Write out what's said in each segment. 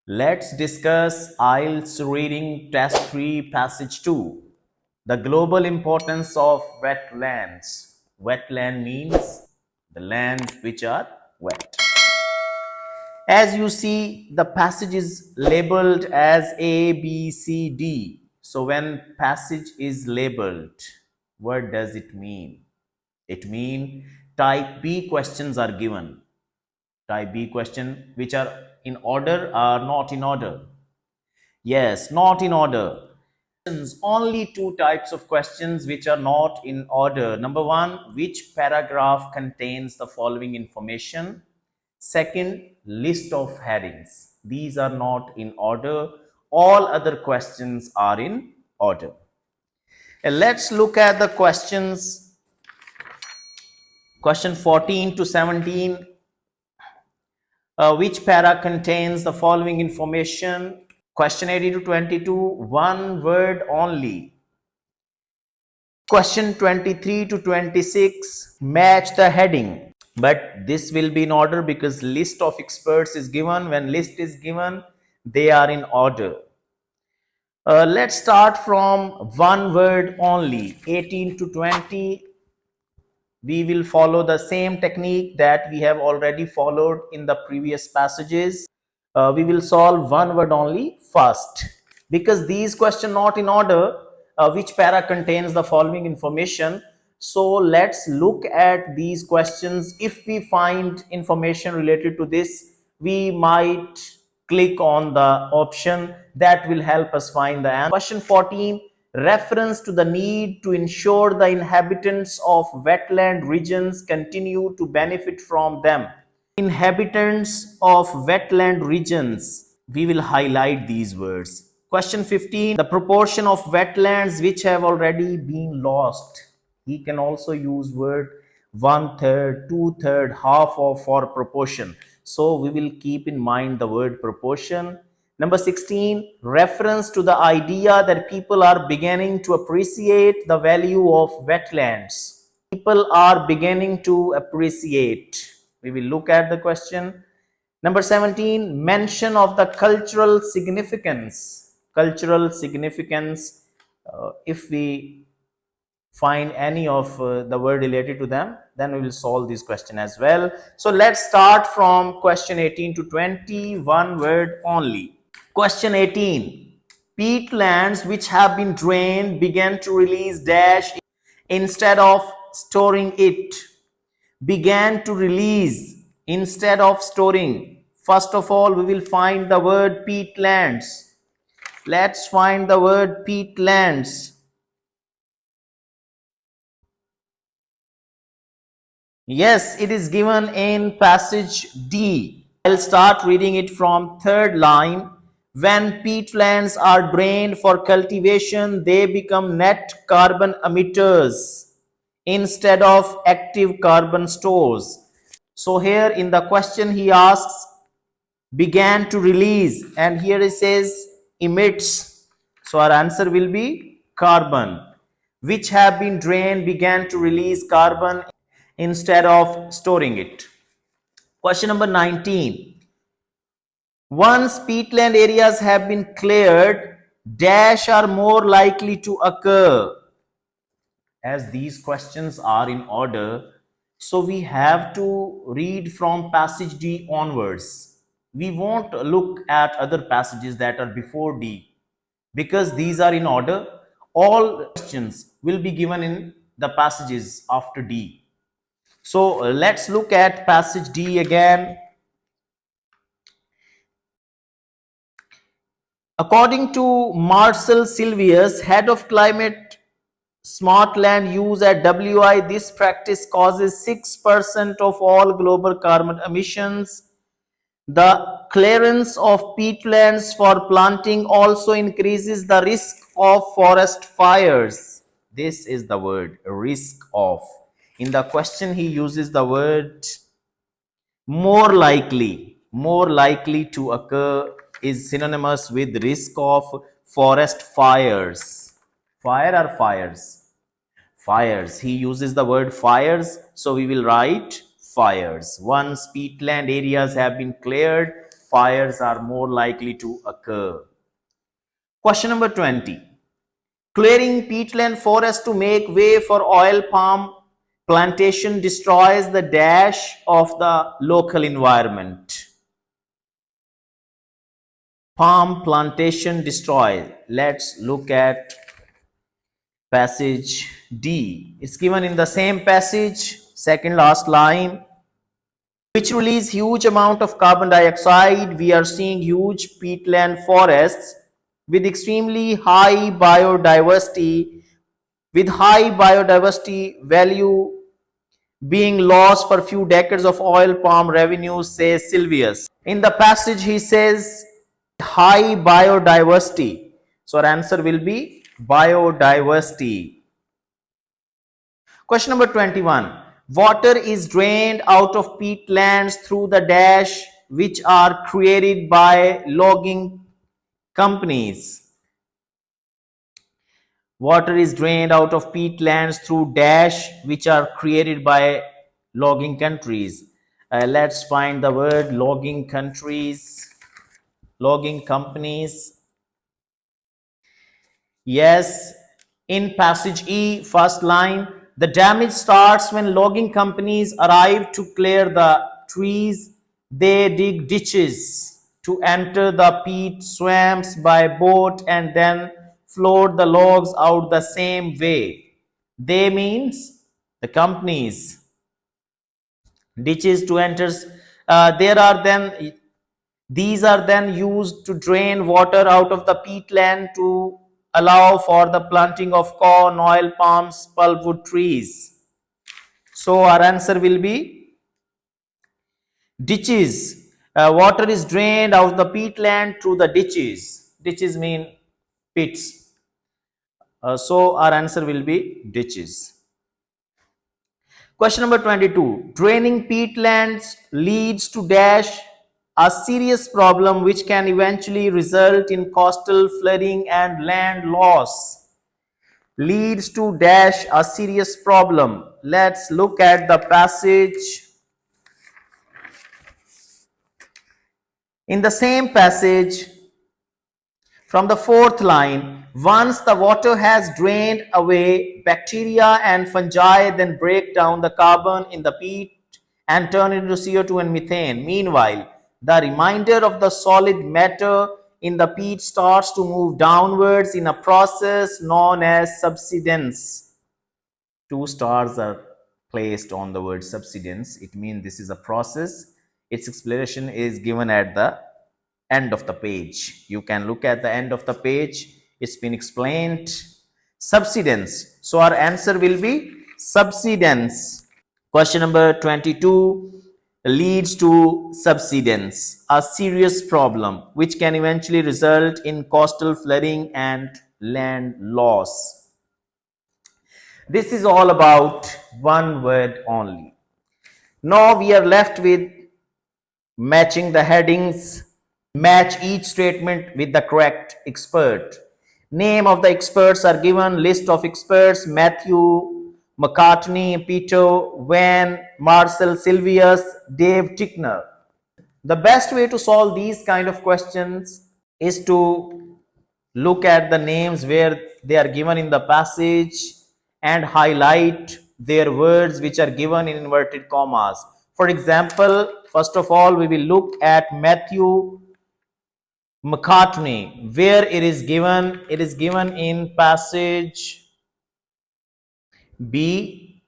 Let's discuss Ielts reading test 3 passage 2. The global importance of wetlands. Wetland means the land which are wet. As you see, the passage is labeled as A, B, C, D. So when passage is labeled, what does it mean? It means type B questions are given. Type B question which are in order or not in order. Yes, not in order. Only two types of questions which are not in order. Number one, which paragraph contains the following information? Second, list of headings. These are not in order. All other questions are in order. And let's look at the questions. Question 14 to 17. Which para contains the following information? Question 18 to 22, one word only. Question 23 to 26, match the heading. But this will be in order because list of experts is given. When list is given, they are in order. Let's start from one word only. 18 to 20. We will follow the same technique that we have already followed in the previous passages. We will solve one word only first, because these questions not in order. Which para contains the following information? So let's look at these questions. If we find information related to this, we might click on the option that will help us find the answer. Question 14, reference to the need to ensure the inhabitants of wetland regions continue to benefit from them. Inhabitants of wetland regions, we will highlight these words. Question 15, the proportion of wetlands which have already been lost. He can also use word 1/3, 2/3, half of for proportion. So we will keep in mind the word proportion. Number 16, reference to the idea that people are beginning to appreciate the value of wetlands. People are beginning to appreciate. We will look at the question. Number 17, mention of the cultural significance. Cultural significance, if we find any of the word related to them, then we will solve this question as well. So let's start from question 18 to 20, one word only. Question 18, peatlands which have been drained began to release dash instead of storing it. Began to release instead of storing. First of all, we will find the word peatlands. Let's find the word peatlands. Yes, it is given in passage D. I'll start reading it from third line. When peatlands are drained for cultivation, they become net carbon emitters instead of active carbon stores. So here in the question he asks, began to release, and here it says emits. So our answer will be carbon. Which have been drained began to release carbon instead of storing it. Question number 19. Once peatland areas have been cleared, dash are more likely to occur. As these questions are in order, so we have to read from passage D onwards. We won't look at other passages that are before D because these are in order. All questions will be given in the passages after D. So let's look at passage D again. According to Marcel Silvius, head of climate smart land use at WI, this practice causes 6% of all global carbon emissions. The clearance of peatlands for planting also increases the risk of forest fires. This is the word, risk of. In the question, he uses the word more likely to occur is synonymous with risk of forest fires. Fire or fires? Fires. He uses the word fires, so we will write fires. Once peatland areas have been cleared fires are more likely to occur. Question number 20. Clearing peatland forest to make way for oil palm plantation destroys the dash of the local environment. Palm plantation destroyed. Let's look at passage D. It's given in the same passage, second last line, which release huge amount of carbon dioxide. We are seeing huge peatland forests with extremely high biodiversity, value being lost for few decades of oil palm revenues, says Sylvius. In the passage, he says high biodiversity. So our answer will be biodiversity. Question number 21. Water is drained out of peatlands through the dash which are created by logging companies. Water is drained out of peatlands through dash which are created by logging countries. Let's find the word logging countries, logging companies. Yes, in passage E, first line, the damage starts when logging companies arrive to clear the trees. They dig ditches to enter the peat swamps by boat and then float the logs out the same way. They means the companies. Ditches to enter. These are then used to drain water out of the peatland to allow for the planting of corn, oil palms, pulpwood trees. So our answer will be ditches. Water is drained out of the peatland through the ditches. Ditches mean pits. So our answer will be ditches. Question number 22. Draining peatlands leads to dash a serious problem which can eventually result in coastal flooding and land loss. Leads to dash a serious problem. Let's look at the passage. In the same passage, from the fourth line, once the water has drained away, bacteria and fungi then break down the carbon in the peat and turn it into CO2 and methane. Meanwhile, the remainder of the solid matter in the peat starts to move downwards in a process known as subsidence. Two stars are placed on the word subsidence. It means this is a process. Its explanation is given at the end of the page. You can look at the end of the page. It's been explained. Subsidence. So our answer will be subsidence. Question number 22 leads to subsidence, a serious problem which can eventually result in coastal flooding and land loss. This is all about one word only. Now we are left with matching the headings. Match each statement with the correct expert. Name of the experts are given. List of experts: Matthew McCartney, Peter Van, Marcel Sylvius, Dave Tickner. The best way to solve these kind of questions is to look at the names where they are given in the passage and highlight their words which are given in inverted commas. For example, first of all, we will look at Matthew McCartney, where it is given in passage B,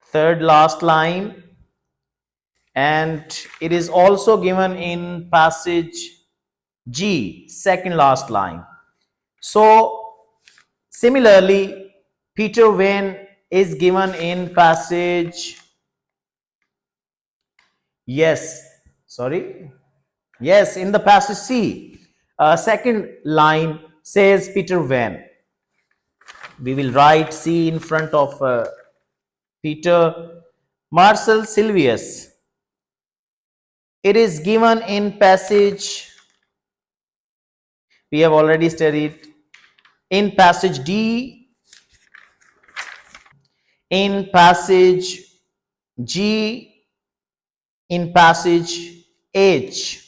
third last line, and it is also given in passage G, second last line. So similarly, Peter Van is given in passage in the passage C. Second line says Peter Van. We will write C in front of Peter. Marcel Sylvius. It is given in passage, we have already studied, in passage D, in passage G, in passage H.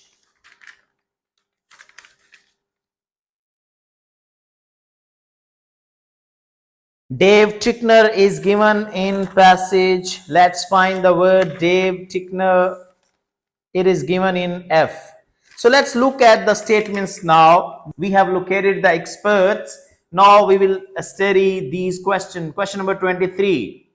Dave Tickner is given in passage. Let's find the word Dave Tickner. It is given in F. So let's look at the statements now. We have located the experts. Now we will study these questions. Question number 23.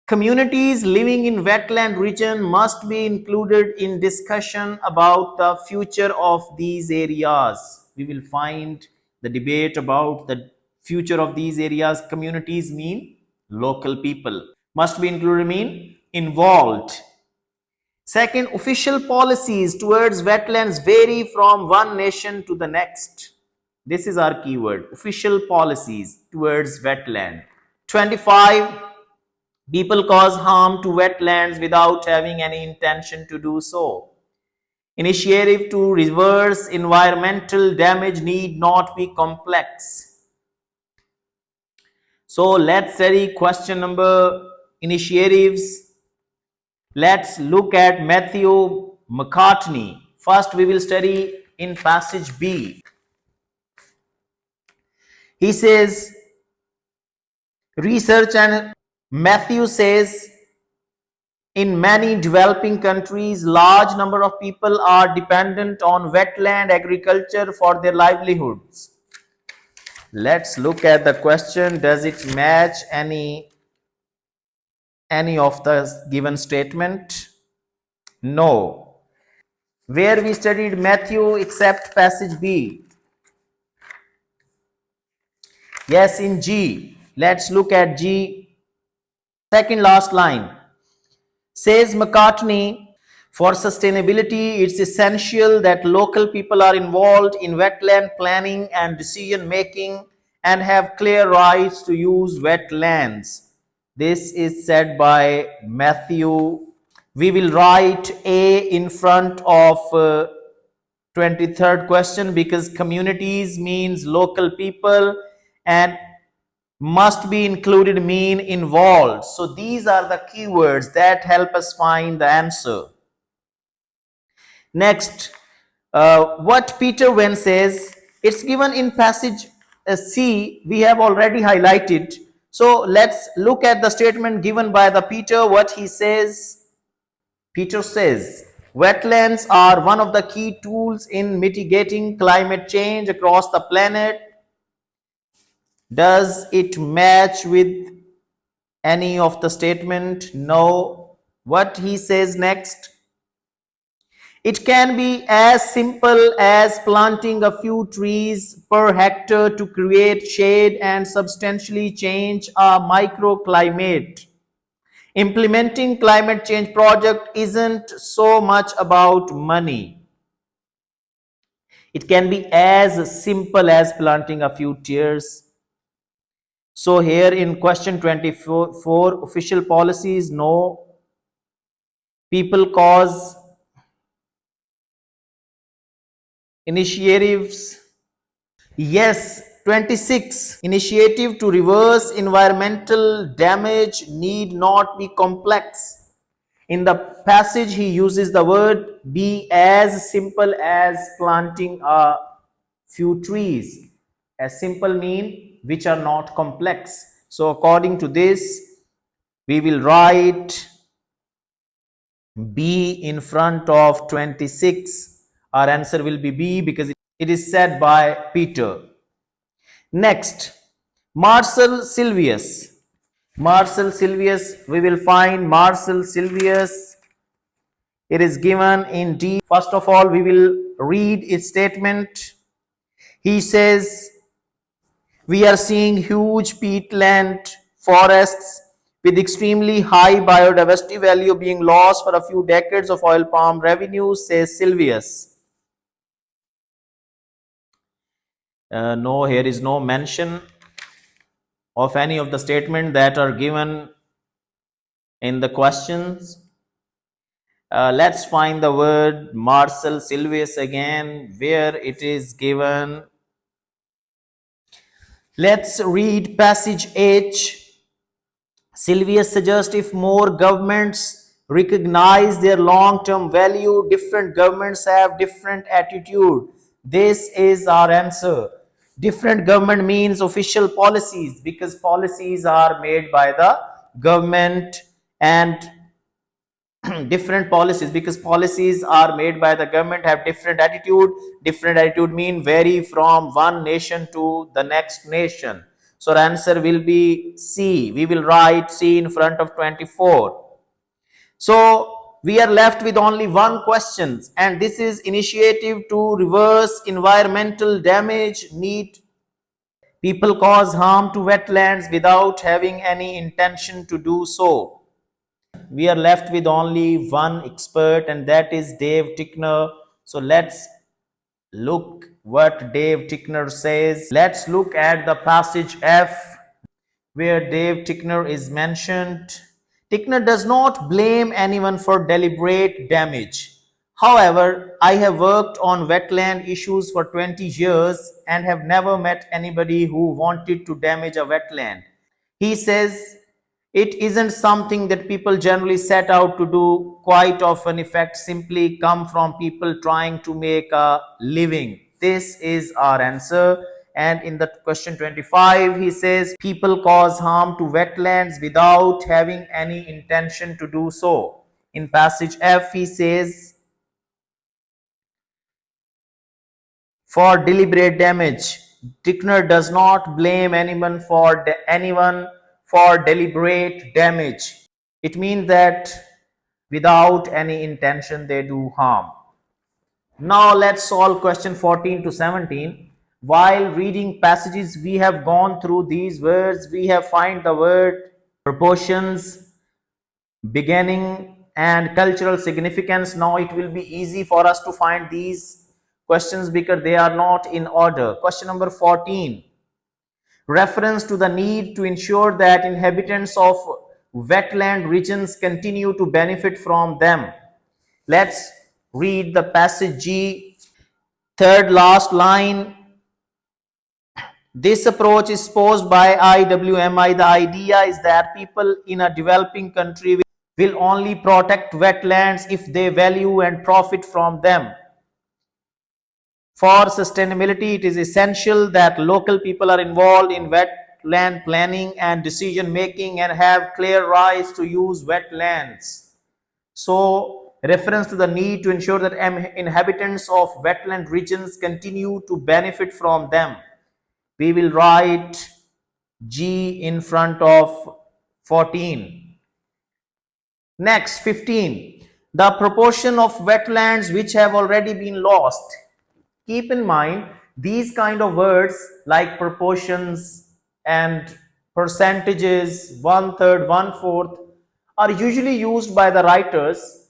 Communities living in wetland region must be included in discussion about the future of these areas. We will find the debate about the future of these areas. Communities mean local people. Must be included mean involved. Second, official policies towards wetlands vary from one nation to the next. This is our keyword, official policies towards wetland. 25, people cause harm to wetlands without having any intention to do so. Initiative to reverse environmental damage need not be complex. So let's study question number initiatives. Let's look at Matthew McCartney. First, we will study in passage B. He says, research and Matthew says, in many developing countries, large number of people are dependent on wetland agriculture for their livelihoods. Let's look at the question. Does it match any of the given statement? No. Where we studied Matthew except passage B? Yes, in G. Let's look at G. Second last line. Says McCartney, for sustainability, it's essential that local people are involved in wetland planning and decision making and have clear rights to use wetlands. This is said by Matthew. We will write A in front of 23rd question because communities means local people and must be included mean involved. So these are the keywords that help us find the answer. Next, what Peter Wen says, it's given in passage C, we have already highlighted. So let's look at the statement given by the Peter, what he says. Peter says, wetlands are one of the key tools in mitigating climate change across the planet. Does it match with any of the statement? No. What he says next? It can be as simple as planting a few trees per hectare to create shade and substantially change a microclimate. Implementing climate change project isn't so much about money. It can be as simple as planting a few trees. So here in question 24, official policies, no. People cause, initiatives, yes. 26, initiative to reverse environmental damage need not be complex. In the passage, he uses the word be as simple as planting a few trees. As simple mean which are not complex. So according to this, we will write B in front of 26. Our answer will be B because it is said by Peter. Next, Marcel Silvius. Marcel Silvius, we will find Marcel Silvius. It is given in D. First of all, we will read its statement. He says, we are seeing huge peatland forests with extremely high biodiversity value being lost for a few decades of oil palm revenue, says Silvius. No, here is no mention of any of the statements that are given in the questions. Let's find the word Marcel Silvius again, where it is given. Let's read passage H. Silvius suggests if more governments recognize their long-term value, different governments have different attitude. This is our answer. Different government means official policies, because policies are made by the government, and different policies, because policies are made by the government, have different attitude. Different attitude mean vary from one nation to the next nation. So our answer will be C. We will write C in front of 24. So we are left with only one question, and this is initiative to reverse environmental damage need. People cause harm to wetlands without having any intention to do so. We are left with only one expert, and that is Dave Tickner. So let's look what Dave Tickner says. Let's look at the passage F, where Dave Tickner is mentioned. Tickner does not blame anyone for deliberate damage. However, I have worked on wetland issues for 20 years and have never met anybody who wanted to damage a wetland. He says it isn't something that people generally set out to do. Quite often, effects simply come from people trying to make a living. This is our answer. And in the question 25, he says people cause harm to wetlands without having any intention to do so. In passage F, he says for deliberate damage. Tickner does not blame anyone for deliberate damage. It means that without any intention they do harm. Now let's solve question 14 to 17. While reading passages, we have gone through these words. We have find the word proportions, beginning, and cultural significance. Now it will be easy for us to find these questions because they are not in order. Question number 14. Reference to the need to ensure that inhabitants of wetland regions continue to benefit from them. Let's read the passage G, third last line. This approach is posed by IWMI. The idea is that people in a developing country will only protect wetlands if they value and profit from them. For sustainability, it is essential that local people are involved in wetland planning and decision making and have clear rights to use wetlands. So, reference to the need to ensure that inhabitants of wetland regions continue to benefit from them. We will write G in front of 14. Next, 15. The proportion of wetlands which have already been lost. Keep in mind, these kind of words like proportions and percentages, 1/3, 1/4, are usually used by the writers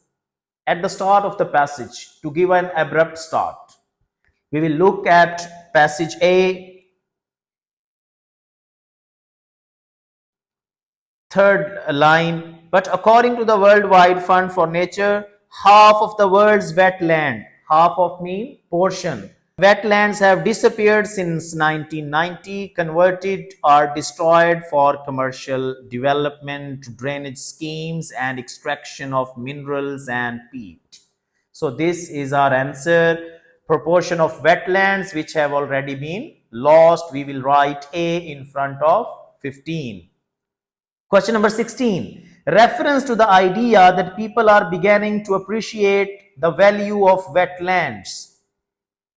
at the start of the passage to give an abrupt start. We will look at passage A, third line. But according to the Worldwide Fund for Nature, half of the world's wetland, half of mean portion, wetlands have disappeared since 1990, converted or destroyed for commercial development, drainage schemes, and extraction of minerals and peat. So this is our answer. Proportion of wetlands which have already been lost. We will write A in front of 15. Question number 16. Reference to the idea that people are beginning to appreciate the value of wetlands.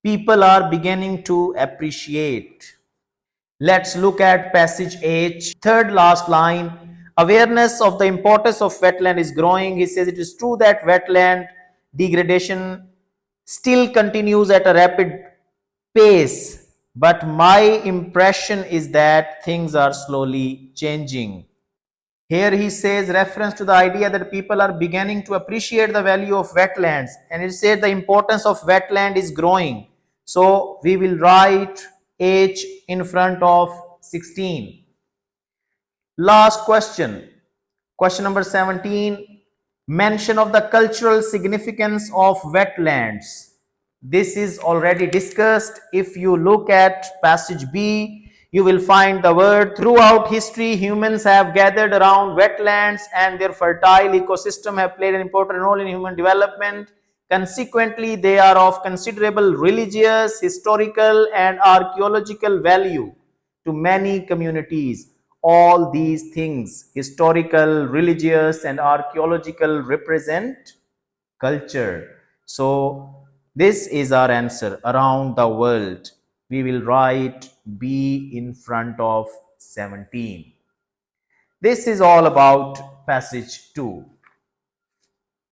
People are beginning to appreciate. Let's look at passage H, third last line. Awareness of the importance of wetland is growing. He says it is true that wetland degradation still continues at a rapid pace, but my impression is that things are slowly changing. Here he says reference to the idea that people are beginning to appreciate the value of wetlands, and it said the importance of wetland is growing. So we will write H in front of 16. Last question. Question number 17. Mention of the cultural significance of wetlands. This is already discussed. If you look at passage B, you will find the word throughout history humans have gathered around wetlands and their fertile ecosystem have played an important role in human development, Consequently, they are of considerable religious, historical, and archaeological value to many communities. All these things, historical, religious, and archaeological, represent culture. So, this is our answer. Around the world, we will write B in front of 17. This is all about passage 2.